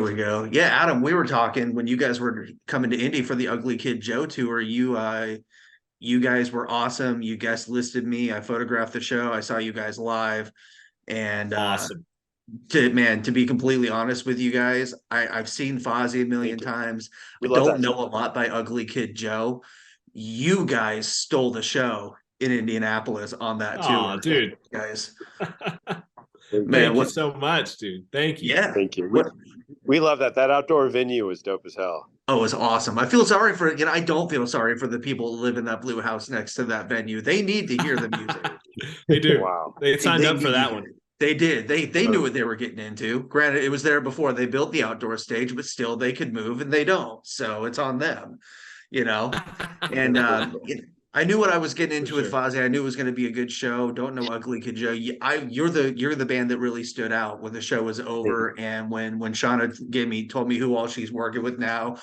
There we go. Yeah, Adam, we were talking when you guys were coming to Indy for the Ugly Kid Joe tour. You guys were awesome. You guest listed me. I photographed the show. I saw you guys live. And Awesome. to be completely honest with you guys, I've seen Fozzy a million Thank you. times. We I love don't that know show. a lot by Ugly Kid Joe. You guys stole the show in Indianapolis on that Oh, tour, dude. guys. Thank you. Man, Thank you what? so much, dude. Thank you. Yeah, Thank you. what? We love that. That outdoor venue was dope as hell. Oh, it was awesome. I feel sorry for, I don't feel sorry for the people who live in that blue house next to that venue. They need to hear the music. They do. Wow. They signed They up for need to that hear one. it. They did. They Uh, knew what they were getting into. Granted, it was there before they built the outdoor stage, but still they could move and they don't. So it's on them, you know. And I knew what I was getting For into with sure. Fozzy. I knew it was going to be a good show. Don't know Ugly Kid Joe. You're the band that really stood out when the show was thank over and when Shauna told me who all she's working with now.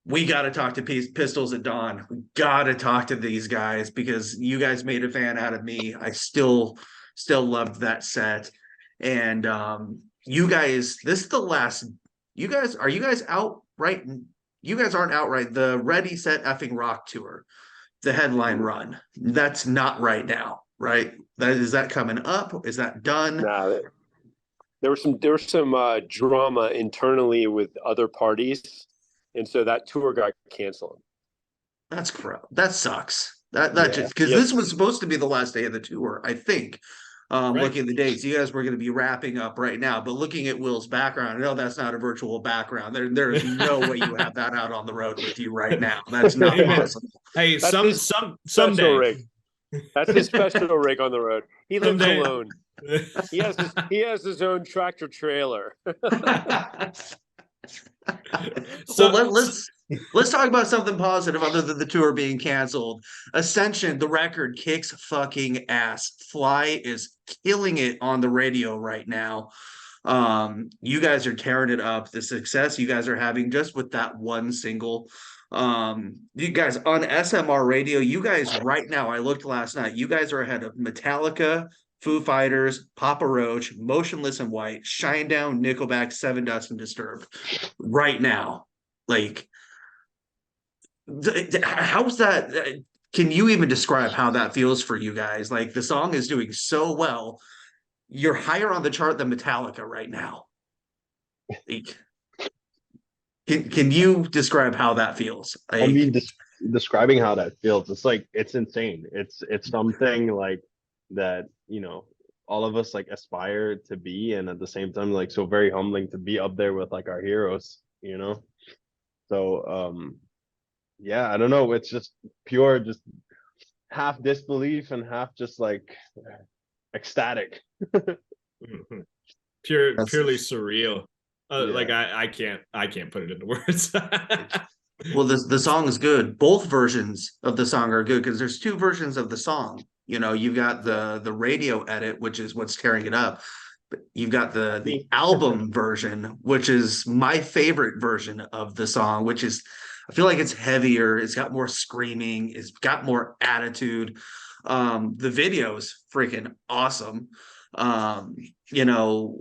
We got to talk to Pistols at Dawn. We got to talk to these guys because you guys made a fan out of me. I still loved that set. And you guys, this is the last. You guys out right? You guys aren't out right. The Ready Set Effing Rock tour, the headline you. run. That's not right now, right? That coming up? Is that done? Nah, there was some drama internally with other parties, and so that tour got canceled. That's crap. That sucks. That Yeah. just because this was Yes. supposed to be the last day of the tour, I think. Right. Looking at the dates, you guys were going to be wrapping up right now. But looking at Will's background, no, that's not a virtual background. There is no way you have that out on the road with you right now. That's not Amen. possible. Hey, That's his special someday. rig. That's his special rig on the road. He lives Someday. alone. He has his own tractor trailer. Well, So, let's talk about something positive other than the tour being canceled. Ascension, the record kicks fucking ass. Fly is killing it on the radio right now. You guys are tearing it up. The success you guys are having just with that one single. You guys on SMR radio, you guys right now, I looked last night, you guys are ahead of Metallica, Foo Fighters, Papa Roach, Motionless in White, Shinedown, Nickelback, Seven Dust, and Disturbed right now. Like, how's that? Can you even describe how that feels for you guys? Like, the song is doing so well. You're higher on the chart than Metallica right now. Like, can you describe how that feels? I Like, mean, describing how that feels, it's like it's insane. It's something like that, all of us like aspire to be, and at the same time, like so very humbling to be up there with like our heroes. So yeah, I don't know. It's just pure, just half disbelief and half just like ecstatic. that's purely surreal. Like Yeah. I can't put it into words. well, the song is good. Both versions of the song are good because there's two versions of the song. You've got Yeah. the radio edit, which is what's tearing it up. But you've got the album version, which is my favorite version of the song, which is I feel like it's heavier, it's got more screaming, it's got more attitude. The video's freaking awesome. Um, you know,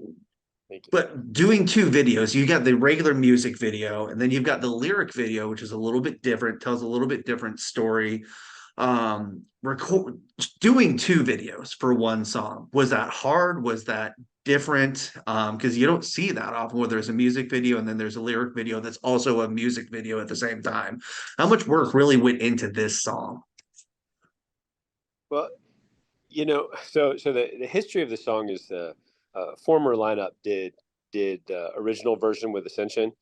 Thank you. but doing two videos, you got the regular music video, and then you've got the lyric video, which is a little bit different, tells a little bit different story. Record doing two videos for one song, was that hard? Was that different? Because you don't see that often where there's a music video and then there's a lyric video that's also a music video at the same time. How much work really went into this song? Well, so the history of the song is the former lineup did original version with Ascension,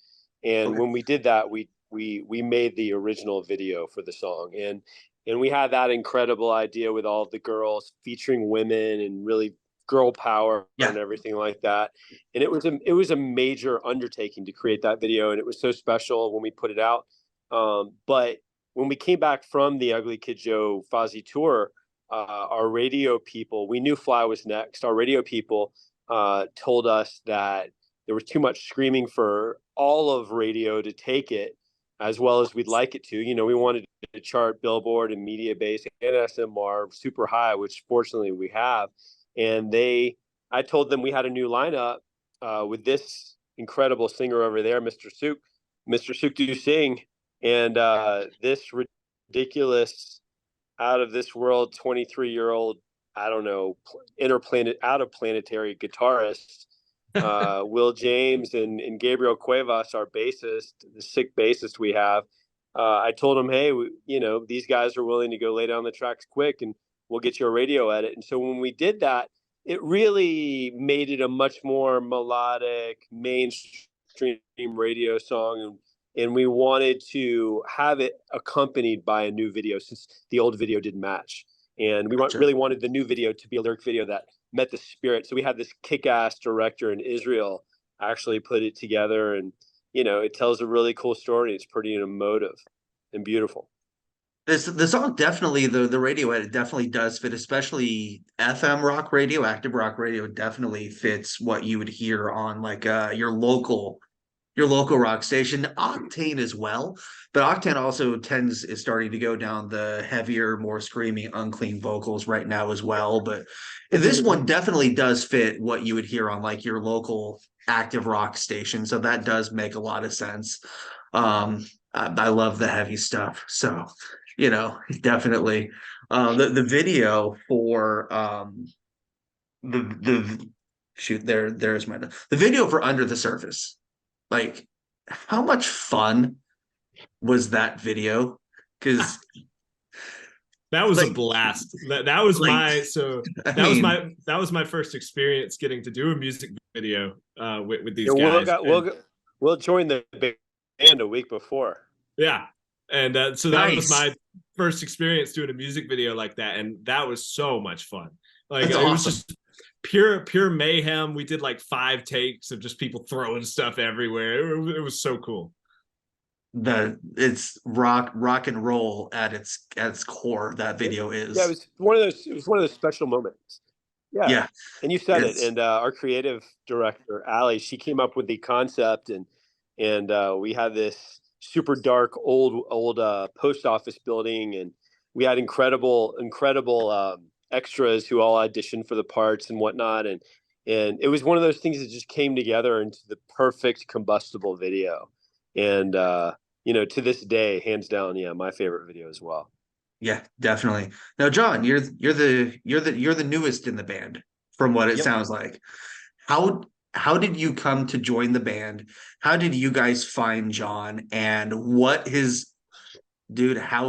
and Okay. when we did that, we made the original video for the song, and we had that incredible idea with all the girls featuring women and really girl power Yeah. and everything like that. And it was a major undertaking to create that video, and it was so special when we put it out. But when we came back from the Ugly Kid Joe Fozzy tour, our radio people, we knew Fly was next. Our radio people told us that there was too much screaming for all of radio to take it as well as we'd like it to. We wanted to chart Billboard and Media Base and SMR super high, which fortunately we have. And I told them we had a new lineup with this incredible singer over there, Mr. Sukdu Singh, and this ridiculous, out of this world 23-year-old, I don't know, out of planetary guitarist, Will James and Gabriel Cuevas, our bassist, the sick bassist we have. I told him, hey, these guys are willing to go lay down the tracks quick, and we'll get you a radio edit. And so when we did that, it really made it a much more melodic, mainstream radio song. And we wanted to have it accompanied by a new video, since the old video didn't match. And we really wanted the new video to be a lyric video that met the spirit. So we had this kick-ass director in Israel actually put it together, and it tells a really cool story. It's pretty emotive and beautiful. The song definitely, the radio edit definitely does fit, especially FM rock radio, active rock radio definitely fits what you would hear on like your local rock station. Octane as well, but Octane also is starting to go down the heavier, more screaming, unclean vocals right now as well. But this one definitely does fit what you would hear on like your local active rock station, so that does make a lot of sense. I love the heavy stuff, so definitely. The video for the shoot there's the video for Under the Surface. Like, how much fun was that video? Because that was a blast. That was that was my first experience getting to do a music video with these guys. We'll join the band a week before. Yeah, and so that was my first experience doing a music video like that, and that was so much fun. Like, it was just pure mayhem. We did like 5 takes of just people throwing stuff everywhere. It was so cool. It's rock and roll at its core. That video is. Yeah, it was one of those special moments. Yeah. And you said it. And our creative director, Allie, she came up with the concept, and we had this super dark old post office building, and we had incredible extras who all auditioned for the parts and whatnot, and it was one of those things that just came together into the perfect combustible video. And to this day, hands down, my favorite video as well. Yeah, definitely. Now, John, you're the newest in the band, from what it sounds like. How did you come to join the band? How did you guys find John? And how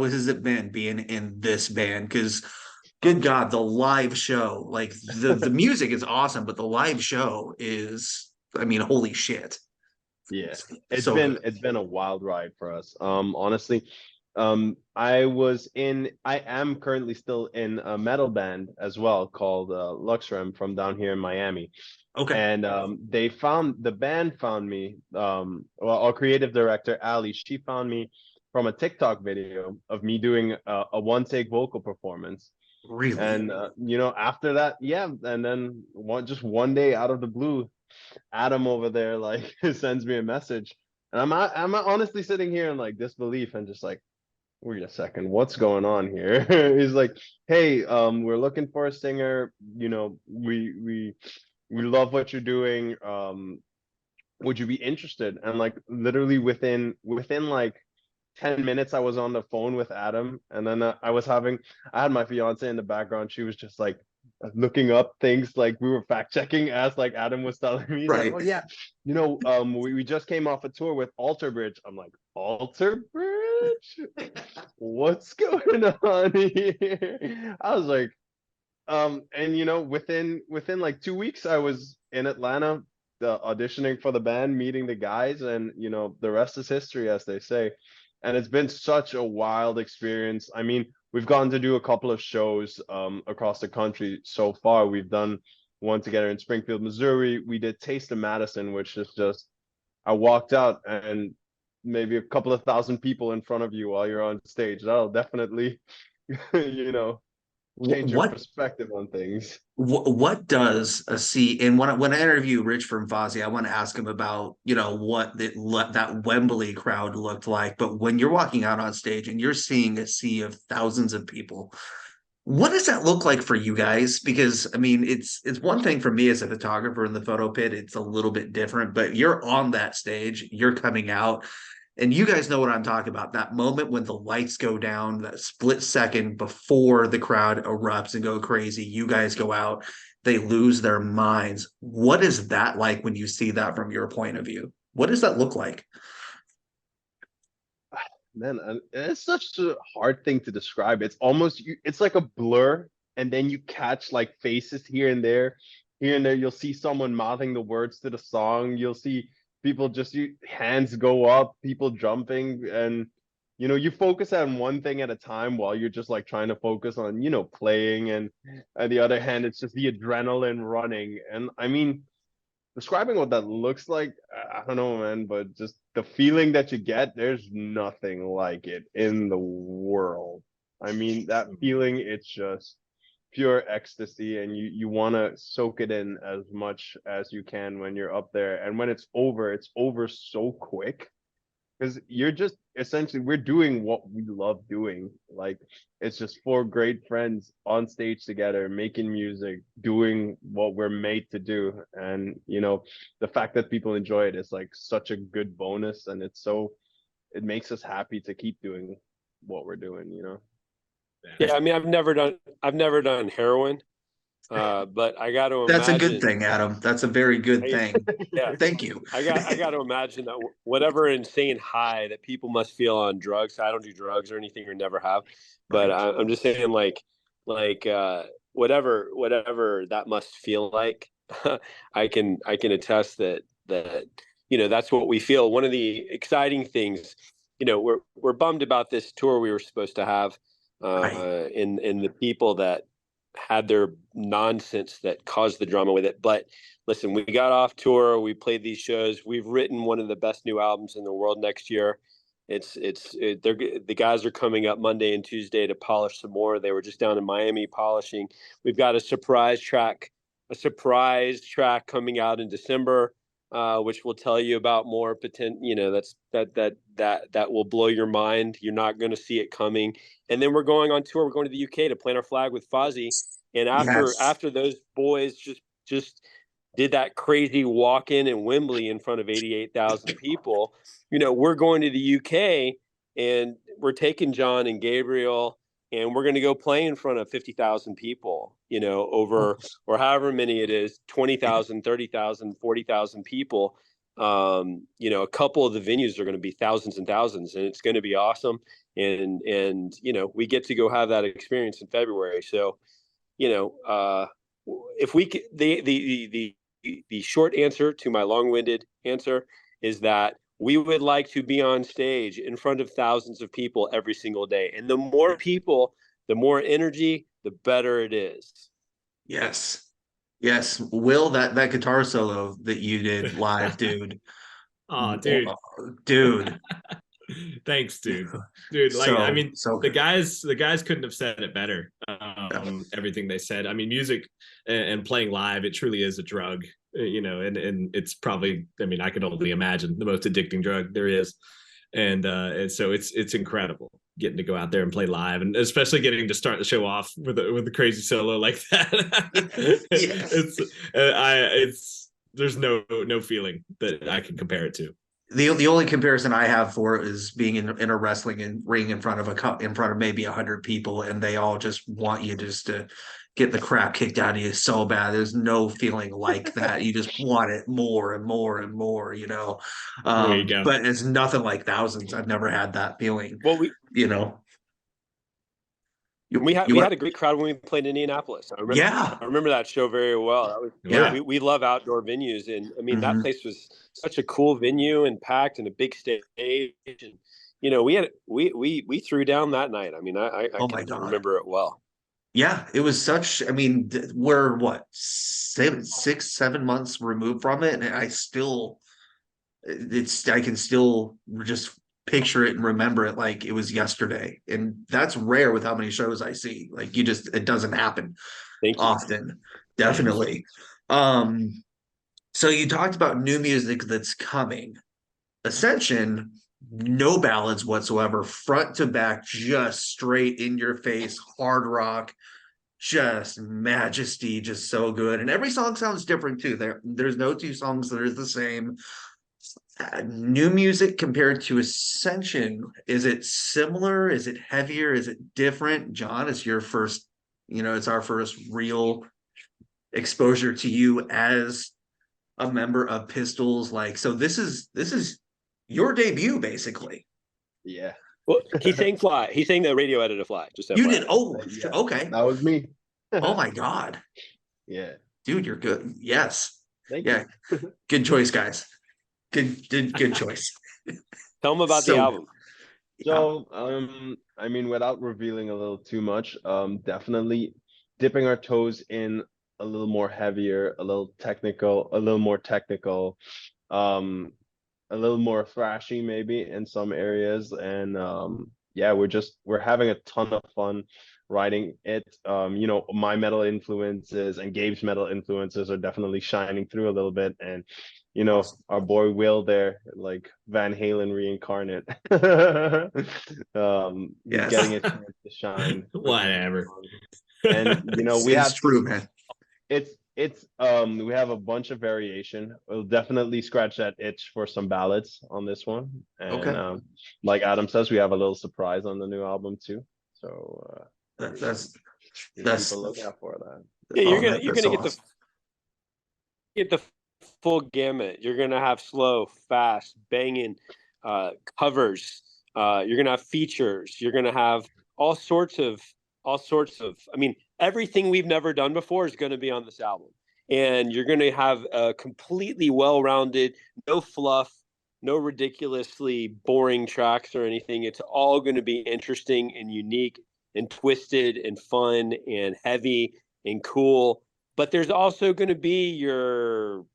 has it been being in this band? Because good God, the live show, like the music is awesome, but the live show is, holy shit. Yeah, it's been a wild ride for us. Honestly, I am currently still in a metal band as well called Luxrem from down here in Miami. Okay. And the band found me. Our creative director Ali, she found me from a TikTok video of me doing a one-take vocal performance. Really? And after that, and then one day out of the blue, Adam over there like sends me a message, and I'm honestly sitting here in like disbelief and just like, wait a second, what's going on here? He's like, hey, we're looking for a singer. We love what you're doing. Would you be interested? And like literally within like 10 minutes, I was on the phone with Adam, and then I had my fiance in the background. She was just like looking up things, like we were fact checking as like Adam was telling me. Right. Like, oh yeah, we just came off a tour with Alter Bridge. I'm like, Alter Bridge? What's going on here? I was like, and within like 2 weeks, I was in Atlanta, auditioning for the band, meeting the guys, and the rest is history, as they say. And it's been such a wild experience. We've gotten to do a couple of shows across the country so far. We've done one together in Springfield, Missouri. We did Taste of Madison, which is just, I walked out and maybe a couple of thousand people in front of you while you're on stage. That'll definitely, change your perspective on things. What does and when I interview Rich from Fozzy, I want to ask him about what that Wembley crowd looked like. But when you're walking out on stage and you're seeing a sea of thousands of people, What does that look like for you guys? Because I mean, it's one thing for me as a photographer in the photo pit, it's a little bit different, but you're on that stage, you're coming out, and you guys know what I'm talking about. That moment when the lights go down, that split second before the crowd erupts and go crazy, you guys go out, they lose their minds. What is that like when you see that from your point of view? What does that look like? Man, it's such a hard thing to describe. It's almost it's like a blur, and then you catch like faces here and there. Here and there, you'll see someone mouthing the words to the song. You'll see people just hands go up, people jumping, and you focus on one thing at a time while you're just like trying to focus on playing, and on the other hand, it's just the adrenaline running. And I mean, describing what that looks like, I don't know, man, but just the feeling that you get, there's nothing like it in the world. I mean, that feeling, it's just pure ecstasy, and you want to soak it in as much as you can when you're up there. And when it's over so quick, because you're just essentially, we're doing what we love doing. Like, it's just four great friends on stage together making music, doing what we're made to do. And the fact that people enjoy it is like such a good bonus, and it makes us happy to keep doing what we're doing. Yeah, I mean, I've never done heroin, but I got to That's a good imagine. thing, Adam. That's a very good thing. Yeah, Thank you. I got to imagine that whatever insane high that people must feel on drugs. I don't do drugs or anything, or never have, but Right. I'm just saying, like whatever that must feel like. I can attest that that's what we feel. One of the exciting things, we're bummed about this tour we were supposed to have, Right. in the people that had their nonsense that caused the drama with it. But listen, we got off tour, we played these shows, we've written one of the best new albums in the world next year. The guys are coming up Monday and Tuesday to polish some more. They were just down in Miami polishing. We've got a surprise track coming out in December, which will tell you about more potential. That will blow your mind. You're not going to see it coming. And then we're going on tour. We're going to the UK to plant our flag with Fozzy. And after Yes. after those boys just did that crazy walk in Wembley in front of 88,000 people, we're going to the UK, and we're taking John and Gabriel, and we're going to go play in front of 50,000 people, over, or however many it is, 20,000, 30,000, 40,000 people. A couple of the venues are going to be thousands and thousands, and it's going to be awesome. And we get to go have that experience in February. So, if we could, the short answer to my long-winded answer is that we would like to be on stage in front of thousands of people every single day. And the more people, the more energy, the better it is. Yes. Yes. Will, that guitar solo that you did live, dude. Oh, dude. Dude. Thanks, dude. Like, I mean, So the good. guys couldn't have said it better. Yeah. Everything they said. I mean, music and playing live, it truly is a drug, and it's probably, I mean, I can only imagine the most addicting drug there is. And so it's incredible getting to go out there and play live, and especially getting to start the show off with a crazy solo like that. Yes. It's there's no feeling that I can compare it to. The only comparison I have for it is being in a wrestling ring in front of maybe 100 people, and they all just want you just to get the crap kicked out of you so bad. There's no feeling like that. You just want it more and more and more. There you go. But it's nothing like thousands. I've never had that feeling. Well, You know, we had you we what? had a great crowd when we played in Indianapolis. Yeah, I remember that show very well. That was, yeah. we love outdoor venues, and I mean that Mhm. place was such a cool venue and packed, and a big stage. And we threw down that night. I mean, I Oh my can God. remember it well. Yeah, it was such. I mean, we're what 6, 7 months removed from it, and I can still just picture it and remember it like it was yesterday. And that's rare with how many shows I see. Like it doesn't happen Thank you. often. Thank you. Definitely. So you talked about new music that's coming. Ascension, no ballads whatsoever, front to back, just straight in your face, hard rock, just majesty, just so good. And every song sounds different too. There's no two songs that are the same. New music compared to Ascension, is it similar? Is it heavier? Is it different? John, it's your first, it's our first real exposure to you as a member of Pistols. Like, so this is your debut, basically. Yeah. Well, he sang Fly. He sang the radio edit of Fly. Just You FYI. did. Oh, Yeah, okay. that was me. Oh my God. Yeah. Dude, you're good. Yes. Thank Yeah. you. Good choice, guys. Good choice. Tell him about the So, album. So, I mean, without revealing a little too much, definitely dipping our toes in a little more heavier, a little more technical, um, a little more thrashy maybe in some areas. And yeah, we're having a ton of fun writing it. My metal influences and Gabe's metal influences are definitely shining through a little bit. And awesome. our boy Will there, like Van Halen reincarnate, Yes. getting a chance to shine. Whatever. And we It's have true, man. it's we have a bunch of variation. We'll definitely scratch that itch for some ballads on this one. And Okay. like Adam says, we have a little surprise on the new album too. So That's keep that's a lookout for that. Yeah, you're oh, gonna you're that's gonna awesome. get the full gamut. You're gonna have slow, fast, banging covers. You're gonna have features. You're gonna have all sorts of. I mean, everything we've never done before is going to be on this album, and you're going to have a completely well-rounded, no fluff, no ridiculously boring tracks or anything. It's all going to be interesting and unique and twisted and fun and heavy and cool. But there's also going to be there's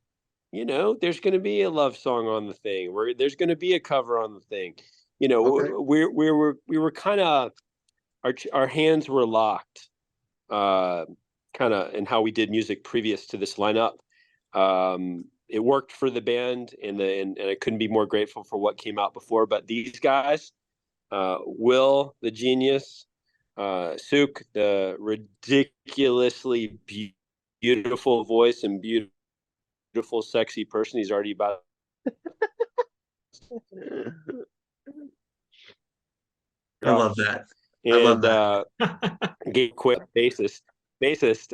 going to be a love song on the thing. There's going to be a cover on the thing. Okay. We were kind of our hands were locked, kind of in how we did music previous to this lineup. It worked for the band, and I couldn't be more grateful for what came out before. But these guys, Will the genius, Suk the ridiculously beautiful voice and beautiful sexy person he's already about. I love that. And Get quick bassist. It's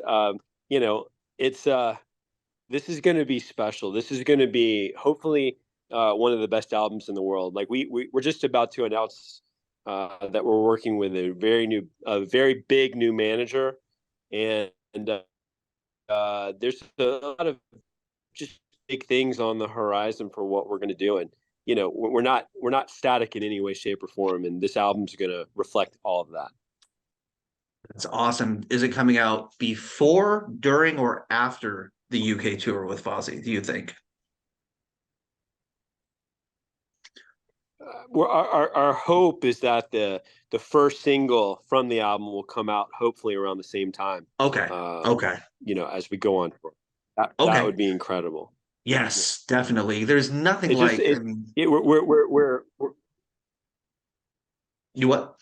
this is going to be special. This is going to be hopefully one of the best albums in the world. Like we're just about to announce that we're working with a very big new manager, and there's a lot of just big things on the horizon for what we're going to do. And we're not static in any way, shape, or form. And this album's going to reflect all of that. That's awesome. Is it coming out before, during, or after the UK tour with Fozzy, do you think? Our hope is that the first single from the album will come out hopefully around the same time. Okay. Okay. As we go on. That would be incredible. Yes, definitely. There's nothing we're you what?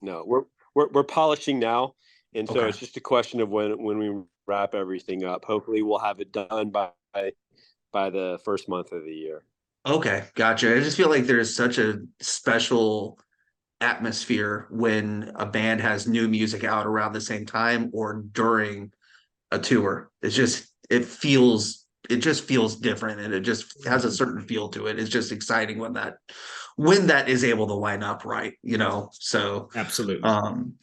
No, we're polishing now, and so it's just a question of when we wrap everything up. Hopefully, we'll have it done by the first month of the year. Okay, gotcha. I just feel like there's such a special atmosphere when a band has new music out around the same time or during a tour. It just feels different, and it just has a certain feel to it. It's just exciting when that is able to line up right, So absolutely.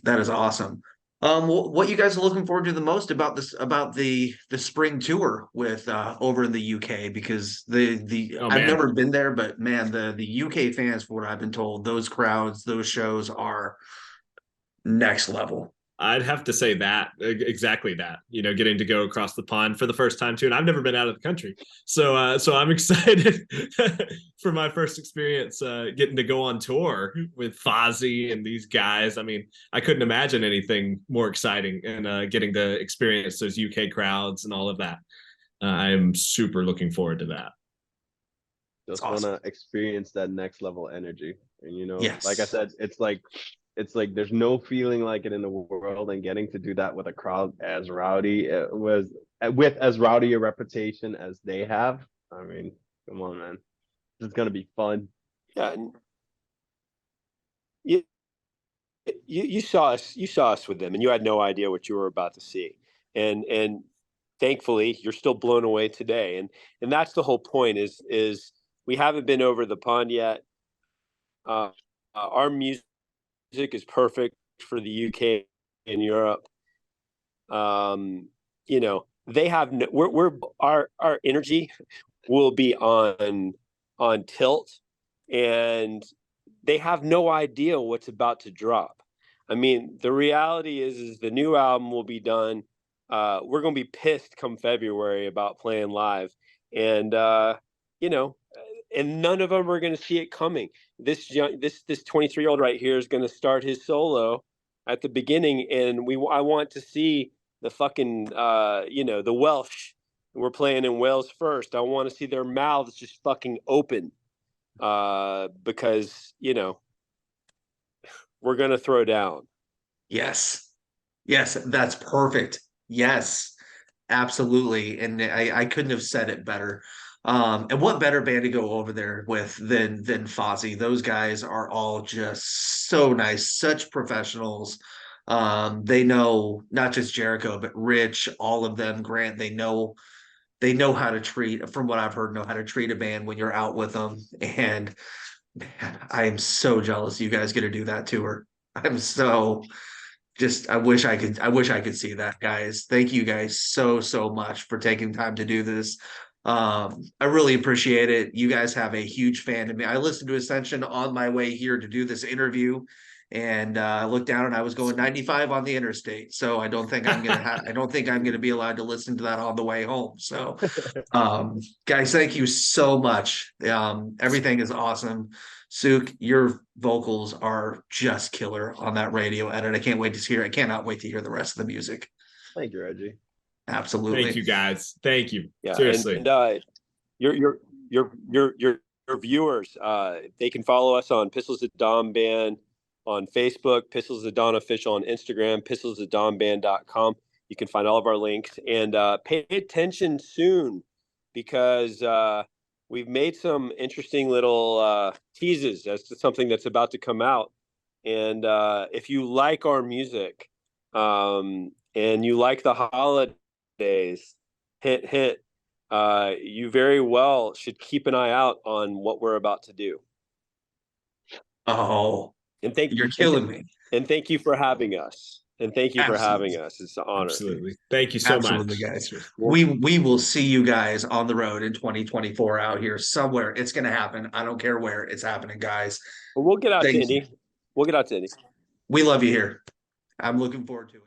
That is awesome. What you guys are looking forward to the most about the spring tour with over in the UK? Because I've never been there, but man, the UK fans, for what I've been told, those crowds, those shows are next level. I'd have to say that exactly that, getting to go across the pond for the first time too. And I've never been out of the country. So I'm excited for my first experience, getting to go on tour with Fozzy and these guys. I mean, I couldn't imagine anything more exciting, and getting to experience those UK crowds and all of that. I'm super looking forward to that. It's Just want awesome. to experience that next level energy. And like I Yes. said, it's like there's no feeling like it in the world, and getting to do that with a crowd as rowdy was with as rowdy a reputation as they have. I mean, come on, man. This is gonna be fun. Yeah, and you saw us with them, and you had no idea what you were about to see. And thankfully, you're still blown away today. And that's the whole point. Is we haven't been over the pond yet. Our music is perfect for the UK and Europe. They have we're our energy will be on tilt, and they have no idea what's about to drop. I mean, the reality is the new album will be done. We're gonna be pissed come February about playing live, and you know, and none of them are gonna see it coming. This 23-year-old right here is gonna start his solo at the beginning, and I want to see the fucking the Welsh. We're playing in Wales first. I want to see their mouths just fucking open, because we're gonna throw down. Yes. Yes, that's perfect. Yes, absolutely. And I couldn't have said it better. And what better band to go over there with than Fozzy? Those guys are all just so nice, such professionals. They know not just Jericho, but Rich, all of them, Grant, they know how to treat, from what I've heard, know how to treat a band when you're out with them. And man, I am so jealous you guys get to do that tour. I'm so just I wish I could see that, guys. Thank you guys so much for taking time to do this. I really appreciate it. You guys have a huge fan of me. I listened to Ascension on my way here to do this interview, and I looked down and I was going 95 on the interstate. So I don't think I'm gonna be allowed to listen to that on the way home. So guys, thank you so much. Everything is awesome. Suk, your vocals are just killer on that radio edit. I cannot wait to hear the rest of the music. Thank you, Reggie. Thank Absolutely. you guys. Thank you. Yeah, Seriously. and your viewers, they can follow us on Pistols at Dawn Band on Facebook, Pistols at Dawn Official on Instagram, pistolsatdawnband.com. You can find all of our links, and pay attention soon, because we've made some interesting little teases as to something that's about to come out. And if you like our music, and you like the holidays, hint, hint, you very well should keep an eye out on what we're about to do. Oh, And you're killing me. thank you for having us. And thank you for having Absolutely. us. It's an honor. Absolutely. Thank you so Absolutely, much. guys. We will see you guys on the road in 2024 out here somewhere. It's gonna happen. I don't care where it's happening, guys. But we'll get out to Thank you. Indy. We'll get out to Indy. We love you here. I'm looking forward to it.